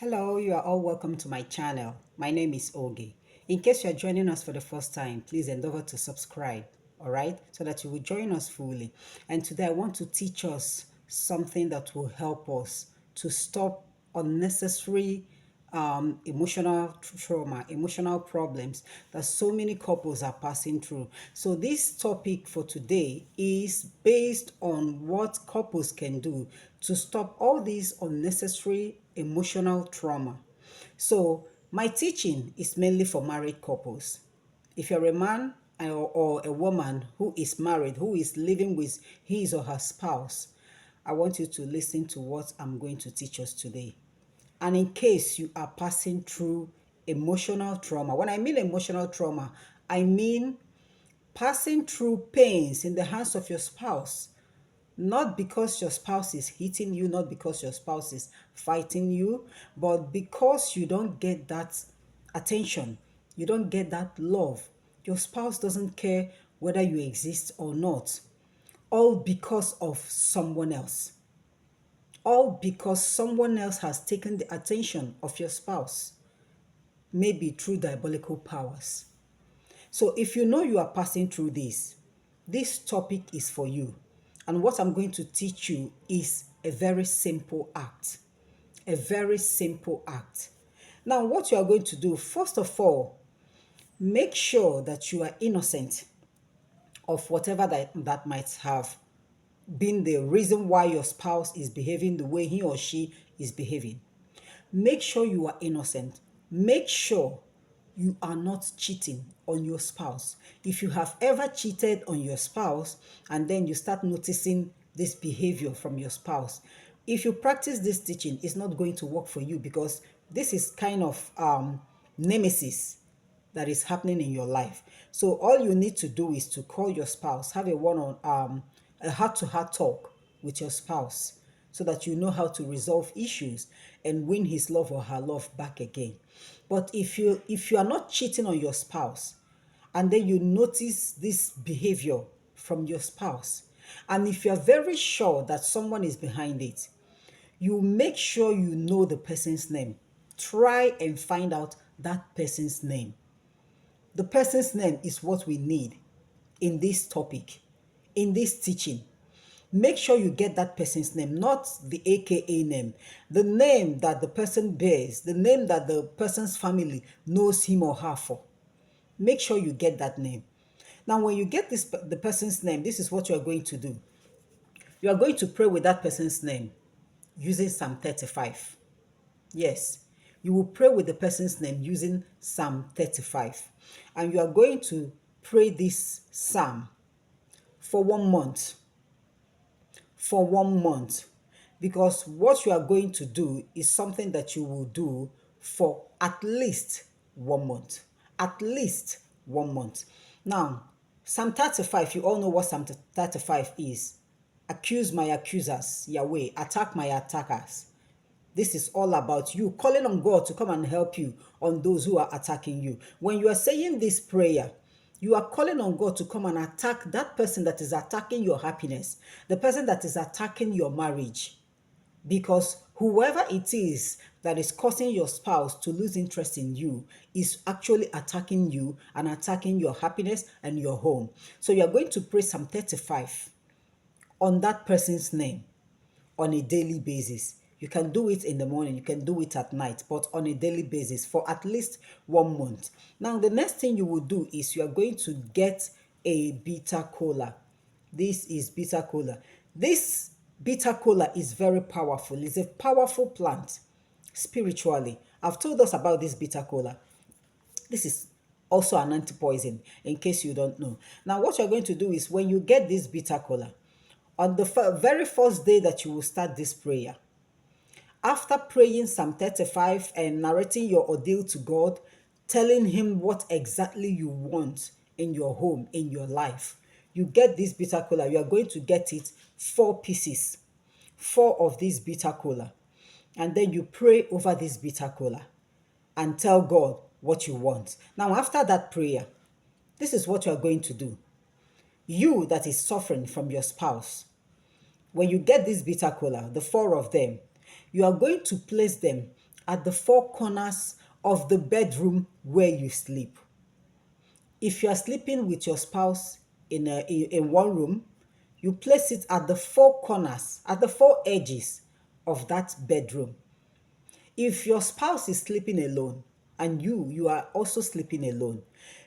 Hello, you are all welcome to my channel. My name is Oge. In case you are joining us for the first time, please endeavor to subscribe, all right, so that you will join us fully. And today I want to teach us something that will help us to stop unnecessary emotional trauma, emotional problems that so many couples are passing through. So this topic for today is based on what couples can do to stop all these unnecessary emotional trauma. So my teaching is mainly for married couples. If you're a man or a woman who is married, who is living with his or her spouse, I want you to listen to what I'm going to teach us today. And in case you are passing through emotional trauma, when I mean emotional trauma, I mean passing through pains in the hands of your spouse, not because your spouse is hitting you, not because your spouse is fighting you, but because you don't get that attention, you don't get that love. Your spouse doesn't care whether you exist or not, all because of someone else, all because someone else has taken the attention of your spouse, maybe through diabolical powers. So if you know you are passing through this topic is for you. And what I'm going to teach you is a very simple act. A very simple act. Now, what you are going to do, first of all, make sure that you are innocent of whatever that might have been the reason why your spouse is behaving the way he or she is behaving. Make sure you are innocent. Make sure you are not cheating on your spouse. If you have ever cheated on your spouse and then you start noticing this behavior from your spouse, if you practice this teaching, it's not going to work for you because this is kind of nemesis that is happening in your life. So all you need to do is to call your spouse, have a a heart-to-heart talk with your spouse so that you know how to resolve issues and win his love or her love back again. But if you are not cheating on your spouse and then you notice this behavior from your spouse, and if you're very sure that someone is behind it, you make sure you know the person's name. Try and find out that person's name. The person's name is what we need in this topic, in this teaching. Make sure you get that person's name, not the AKA name, the name that the person bears, the name that the person's family knows him or her for. Make sure you get that name. Now, when you get the person's name, this is what you are going to do. You are going to pray with that person's name using Psalm 35. Yes, you will pray with the person's name using Psalm 35. And you are going to pray this psalm for 1 month. For 1 month. Because what you are going to do is something that you will do for at least 1 month. At least 1 month. Now, Psalm 35, you all know what Psalm 35 is. Accuse my accusers, Yahweh. Attack my attackers. This is all about you calling on God to come and help you on those who are attacking you. When you are saying this prayer, you are calling on God to come and attack that person that is attacking your happiness, the person that is attacking your marriage. Because whoever it is that is causing your spouse to lose interest in you is actually attacking you and attacking your happiness and your home. So you are going to pray Psalm 35 on that person's name on a daily basis. You can do it in the morning, you can do it at night, but on a daily basis for at least 1 month. Now, the next thing you will do is you are going to get a bitter cola. This is bitter cola. This bitter cola is very powerful. It's a powerful plant spiritually. I've told us about this bitter cola. This is also an anti-poison, in case you don't know. Now, what you're going to do is when you get this bitter cola, on the very first day that you will start this prayer, after praying Psalm 35 and narrating your ordeal to God, telling Him what exactly you want in your home, in your life, you get this bitter cola. You are going to get it 4 pieces, 4 of this bitter cola. And then you pray over this bitter cola and tell God what you want. Now, after that prayer, this is what you are going to do. You that is suffering from your spouse, when you get this bitter cola, the 4 of them, you are going to place them at the four corners of the bedroom where you sleep. If you are sleeping with your spouse in one room, you place it at the four corners, at the four edges of that bedroom. If your spouse is sleeping alone and you are also sleeping alone,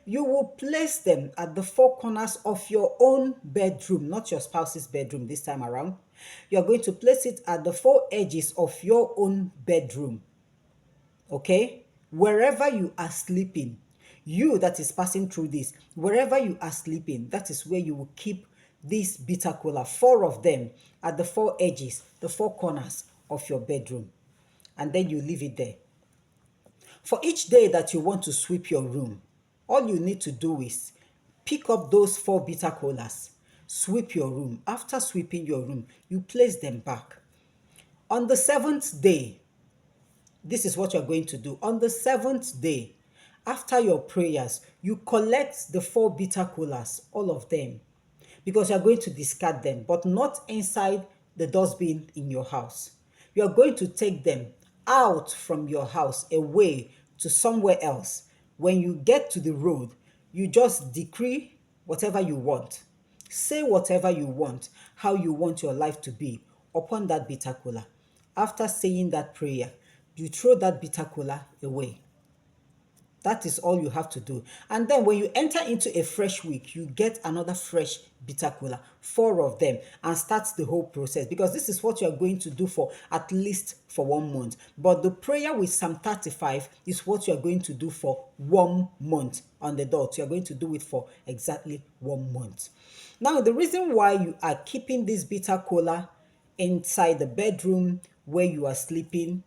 you will place them at the four corners of your own bedroom, not your spouse's bedroom this time around. You are going to place it at the four edges of your own bedroom. Okay? Wherever you are sleeping, you that is passing through this, wherever you are sleeping, that is where you will keep this bitter kola, four of them at the four edges, the four corners of your bedroom. And then you leave it there. For each day that you want to sweep your room, all you need to do is pick up those four bitter kolas, sweep your room. After sweeping your room, you place them back. On the seventh day, this is what you're going to do. On the seventh day, after your prayers, you collect the four bitter kolas, all of them, because you're going to discard them, but not inside the dustbin in your house. You're going to take them out from your house, away to somewhere else. When you get to the road, you just decree whatever you want. Say whatever you want, how you want your life to be upon that bitter kola. After saying that prayer, you throw that bitter kola away. That is all you have to do. And then when you enter into a fresh week, you get another fresh bitter kola, four of them, and starts the whole process, because this is what you are going to do for at least for 1 month. But the prayer with Psalm 35 is what you are going to do for 1 month on the dot. You are going to do it for exactly 1 month. Now, the reason why you are keeping this bitter kola inside the bedroom where you are sleeping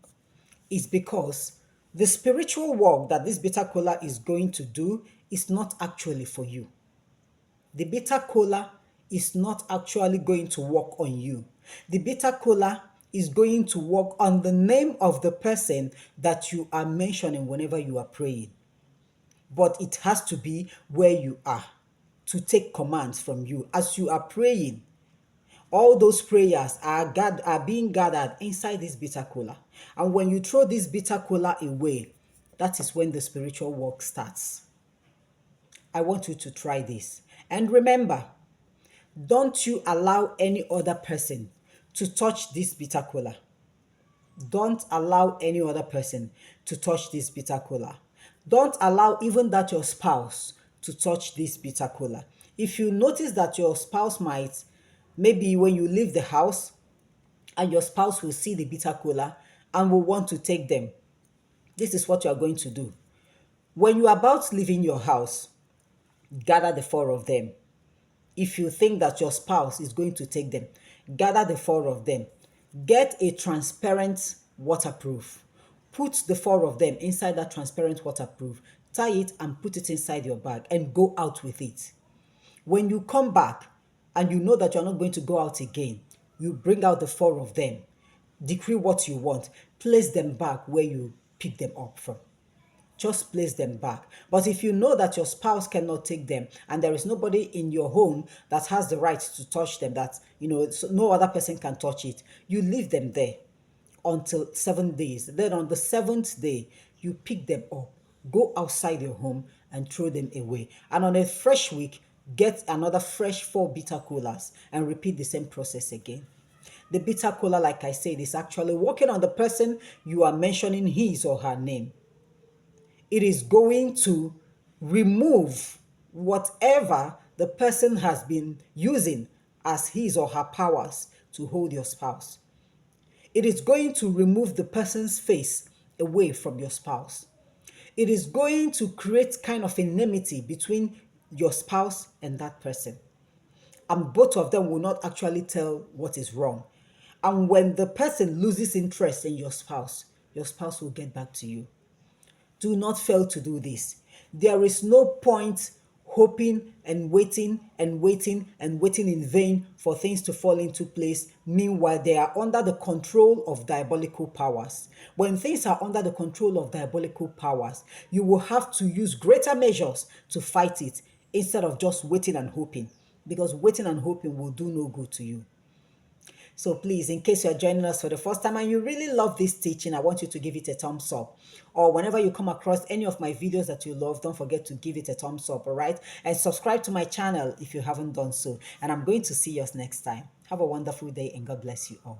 is because the spiritual work that this bitter kola is going to do is not actually for you. The bitter kola is not actually going to work on you. The bitter kola is going to work on the name of the person that you are mentioning whenever you are praying. But it has to be where you are to take commands from you. As you are praying, all those prayers are being gathered inside this bitter kola. And when you throw this bitter kola away, that is when the spiritual work starts. I want you to try this. And remember, don't you allow any other person to touch this bitter kola. Don't allow any other person to touch this bitter kola. Don't allow even that your spouse to touch this bitter kola. If you notice that your spouse might, maybe when you leave the house, and your spouse will see the bitter kola and will want to take them, this is what you are going to do. When you are about leaving your house, gather the four of them. If you think that your spouse is going to take them, gather the four of them. Get a transparent waterproof. Put the four of them inside that transparent waterproof. Tie it and put it inside your bag and go out with it. When you come back and you know that you're not going to go out again, you bring out the four of them. Decree what you want. Place them back where you pick them up from. Just place them back. But if you know that your spouse cannot take them and there is nobody in your home that has the right to touch them, that so no other person can touch it, you leave them there until 7 days. Then on the seventh day, you pick them up, go outside your home and throw them away. And on a fresh week, get another fresh 4 bitter kolas and repeat the same process again. The bitter kola, like I said, is actually working on the person you are mentioning his or her name. It is going to remove whatever the person has been using as his or her powers to hold your spouse. It is going to remove the person's face away from your spouse. It is going to create kind of enmity between your spouse and that person. And both of them will not actually tell what is wrong. And when the person loses interest in your spouse will get back to you. Do not fail to do this. There is no point hoping and waiting and waiting and waiting in vain for things to fall into place. Meanwhile, they are under the control of diabolical powers. When things are under the control of diabolical powers, you will have to use greater measures to fight it instead of just waiting and hoping, because waiting and hoping will do no good to you. So please, in case you're joining us for the first time and you really love this teaching, I want you to give it a thumbs up. Or whenever you come across any of my videos that you love, don't forget to give it a thumbs up, all right? And subscribe to my channel if you haven't done so. And I'm going to see you next time. Have a wonderful day and God bless you all.